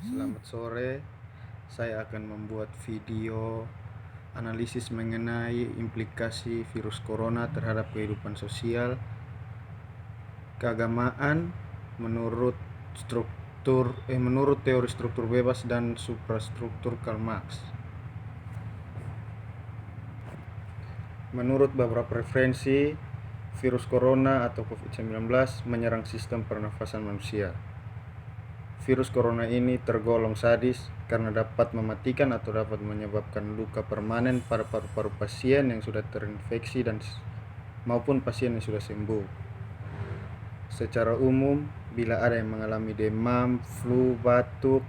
Selamat sore, saya akan membuat video analisis mengenai implikasi virus corona terhadap kehidupan sosial, keagamaan menurut teori struktur bebas dan suprastruktur Karl Marx. Menurut beberapa referensi, virus corona atau COVID-19 menyerang sistem pernafasan manusia. Virus corona ini tergolong sadis karena dapat mematikan atau dapat menyebabkan luka permanen pada paru-paru pasien yang sudah terinfeksi dan maupun pasien yang sudah sembuh. Secara umum, bila ada yang mengalami demam, flu, batuk,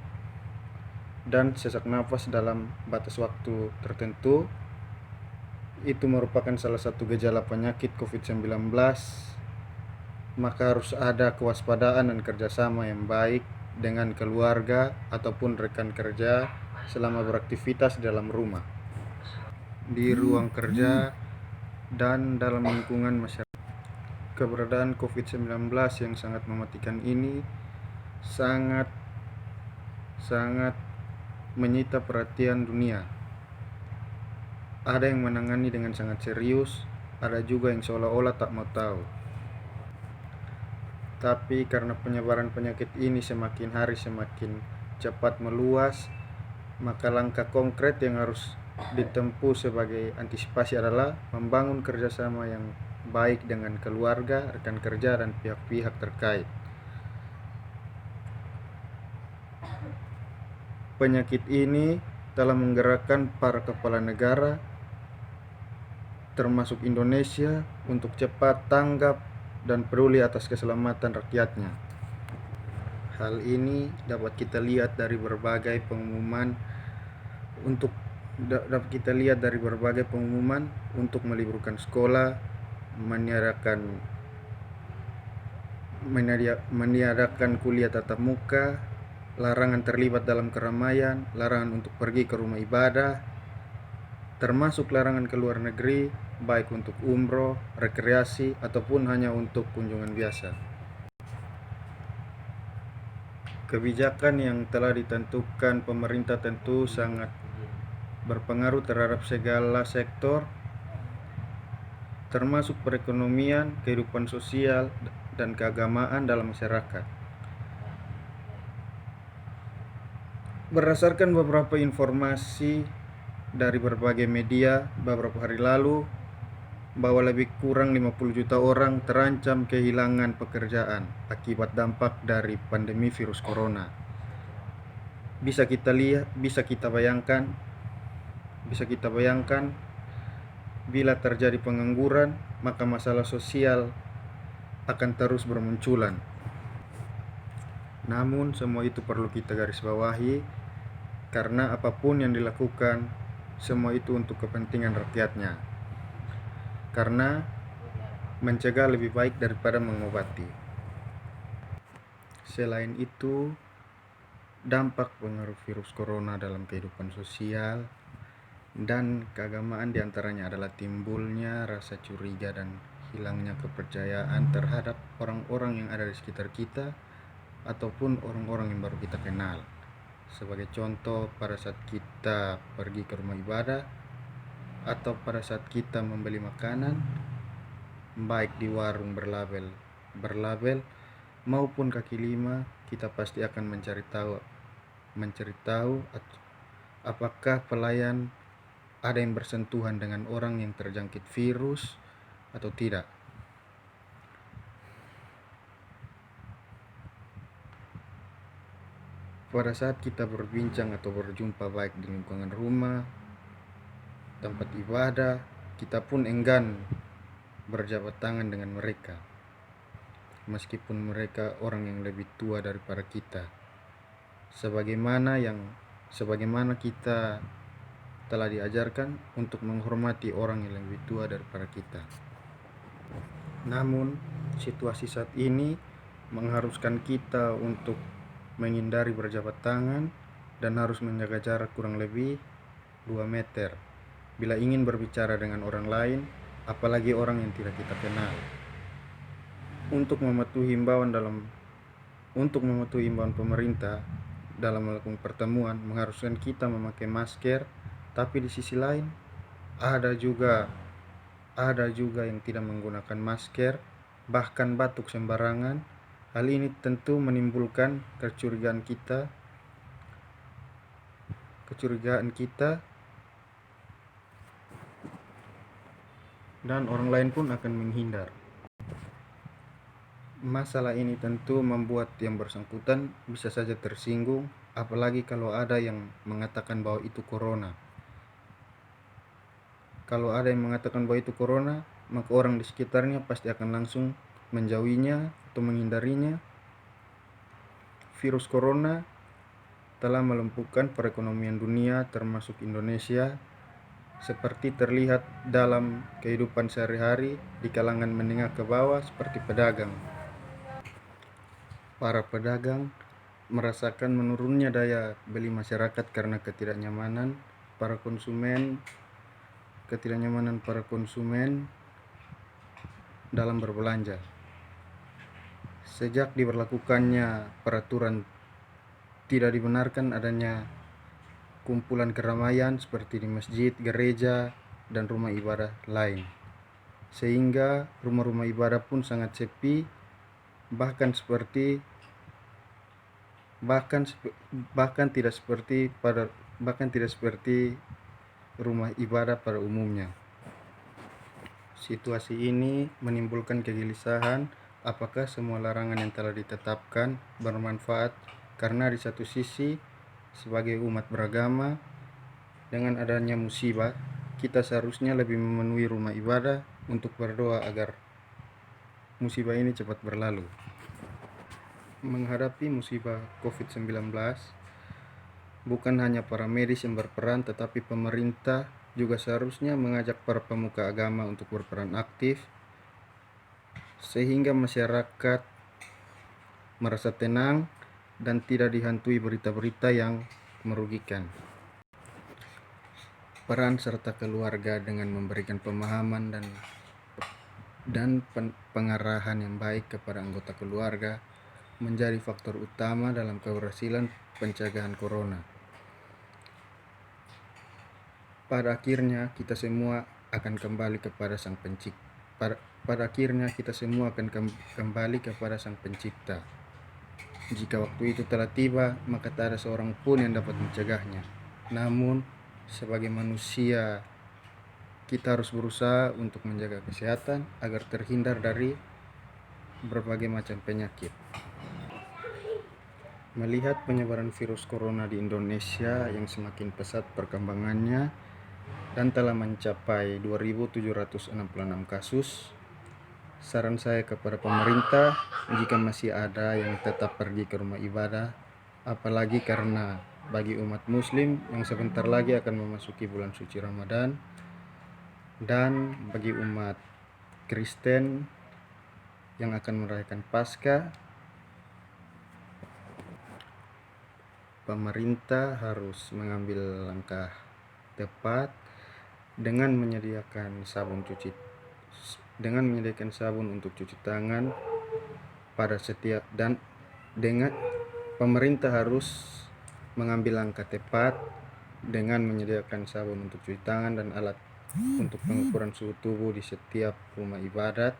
dan sesak nafas dalam batas waktu tertentu, itu merupakan salah satu gejala penyakit COVID-19, maka harus ada kewaspadaan dan kerjasama yang baik dengan keluarga ataupun rekan kerja selama beraktivitas dalam rumah, di ruang kerja, dan dalam lingkungan masyarakat. Keberadaan COVID-19 yang sangat mematikan ini sangat menyita perhatian dunia. Ada yang menangani dengan sangat serius, ada juga yang seolah-olah tak mau tahu. Tapi karena penyebaran penyakit ini semakin hari semakin cepat meluas, maka langkah konkret yang harus ditempuh sebagai antisipasi adalah membangun kerjasama yang baik dengan keluarga, rekan kerja, dan pihak-pihak terkait. Penyakit ini telah menggerakkan para kepala negara, termasuk Indonesia, untuk cepat tanggap dan peduli atas keselamatan rakyatnya. Hal ini dapat kita lihat dari berbagai pengumuman untuk meliburkan sekolah, meniadakan kuliah tatap muka, larangan terlibat dalam keramaian, larangan untuk pergi ke rumah ibadah, termasuk larangan ke luar negeri, baik untuk umroh, rekreasi, ataupun hanya untuk kunjungan biasa. Kebijakan yang telah ditentukan pemerintah tentu sangat berpengaruh terhadap segala sektor, termasuk perekonomian, kehidupan sosial, dan keagamaan dalam masyarakat. Berdasarkan beberapa informasi dari berbagai media beberapa hari lalu, bahwa lebih kurang 50 juta orang terancam kehilangan pekerjaan akibat dampak dari pandemi virus corona. Bisa kita bayangkan bila terjadi pengangguran, maka masalah sosial akan terus bermunculan. Namun semua itu perlu kita garis bawahi, karena apapun yang dilakukan, semua itu untuk kepentingan rakyatnya. Karena mencegah lebih baik daripada mengobati. Selain itu, dampak pengaruh virus corona dalam kehidupan sosial dan keagamaan diantaranya adalah timbulnya rasa curiga dan hilangnya kepercayaan terhadap orang-orang yang ada di sekitar kita ataupun orang-orang yang baru kita kenal. Sebagai contoh, pada saat kita pergi ke rumah ibadah atau pada saat kita membeli makanan, baik di warung berlabel maupun kaki lima, kita pasti akan mencari tahu apakah pelayan ada yang bersentuhan dengan orang yang terjangkit virus atau tidak. Pada saat kita berbincang atau berjumpa baik di lingkungan rumah, tempat ibadah, kita pun enggan berjabat tangan dengan mereka, meskipun mereka orang yang lebih tua daripada kita, sebagaimana kita telah diajarkan untuk menghormati orang yang lebih tua daripada kita. Namun situasi saat ini mengharuskan kita untuk menghindari berjabat tangan dan harus menjaga jarak kurang lebih 2 meter bila ingin berbicara dengan orang lain, apalagi orang yang tidak kita kenal. Untuk mematuhi himbauan pemerintah, dalam melakukan pertemuan mengharuskan kita memakai masker, tapi di sisi lain ada juga yang tidak menggunakan masker, bahkan batuk sembarangan. Hal ini tentu menimbulkan kecurigaan kita dan orang lain pun akan menghindar. Masalah ini tentu membuat yang bersangkutan bisa saja tersinggung, apalagi kalau ada yang mengatakan bahwa itu corona. Kalau ada yang mengatakan bahwa itu corona, maka orang di sekitarnya pasti akan langsung menjauhinya atau menghindarinya. Virus corona telah melumpuhkan perekonomian dunia termasuk Indonesia, seperti terlihat dalam kehidupan sehari-hari di kalangan menengah ke bawah seperti pedagang. Para pedagang merasakan menurunnya daya beli masyarakat karena ketidaknyamanan para konsumen dalam berbelanja. Sejak diberlakukannya peraturan tidak dibenarkan adanya kumpulan keramaian seperti di masjid, gereja, dan rumah ibadah lain, sehingga rumah-rumah ibadah pun sangat sepi, bahkan tidak seperti rumah ibadah pada umumnya. Situasi ini menimbulkan kegelisahan, apakah semua larangan yang telah ditetapkan bermanfaat, karena di satu sisi sebagai umat beragama, dengan adanya musibah kita seharusnya lebih memenuhi rumah ibadah untuk berdoa agar musibah ini cepat berlalu. Menghadapi musibah COVID-19, bukan hanya para medis yang berperan, tetapi pemerintah juga seharusnya mengajak para pemuka agama untuk berperan aktif, sehingga masyarakat merasa tenang dan tidak dihantui berita-berita yang merugikan. Peran serta keluarga dengan memberikan pemahaman dan pengarahan yang baik kepada anggota keluarga menjadi faktor utama dalam keberhasilan pencegahan corona. Pada akhirnya kita semua akan kembali kepada Sang Pencipta. Jika waktu itu telah tiba, maka tak ada seorang pun yang dapat mencegahnya. Namun, sebagai manusia, kita harus berusaha untuk menjaga kesehatan agar terhindar dari berbagai macam penyakit. Melihat penyebaran virus corona di Indonesia yang semakin pesat perkembangannya dan telah mencapai 2.766 kasus, saran saya kepada pemerintah, jika masih ada yang tetap pergi ke rumah ibadah, apalagi karena bagi umat muslim yang sebentar lagi akan memasuki bulan suci Ramadan, dan bagi umat Kristen yang akan merayakan Paskah, pemerintah harus mengambil langkah tepat dengan menyediakan sabun untuk cuci tangan pada setiap pemerintah harus mengambil langkah tepat dengan menyediakan sabun untuk cuci tangan dan alat untuk pengukuran suhu tubuh di setiap rumah ibadat,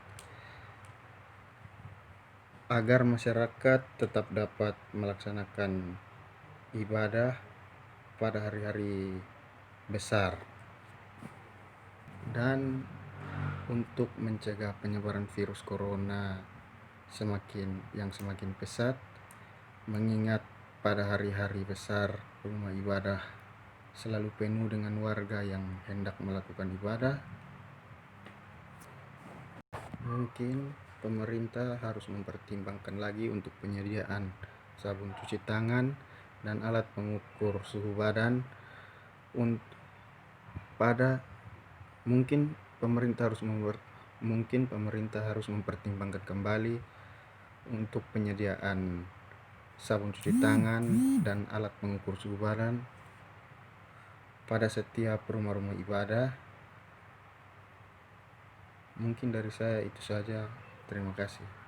agar masyarakat tetap dapat melaksanakan ibadah pada hari-hari besar. Dan untuk mencegah penyebaran virus corona semakin pesat, mengingat pada hari-hari besar rumah ibadah selalu penuh dengan warga yang hendak melakukan ibadah, mungkin pemerintah harus mempertimbangkan lagi untuk penyediaan sabun cuci tangan dan alat pengukur suhu badan. Mungkin pemerintah harus mempertimbangkan kembali untuk penyediaan sabun cuci tangan dan alat pengukur suhu badan pada setiap rumah-rumah ibadah. Mungkin dari saya itu saja. Terima kasih.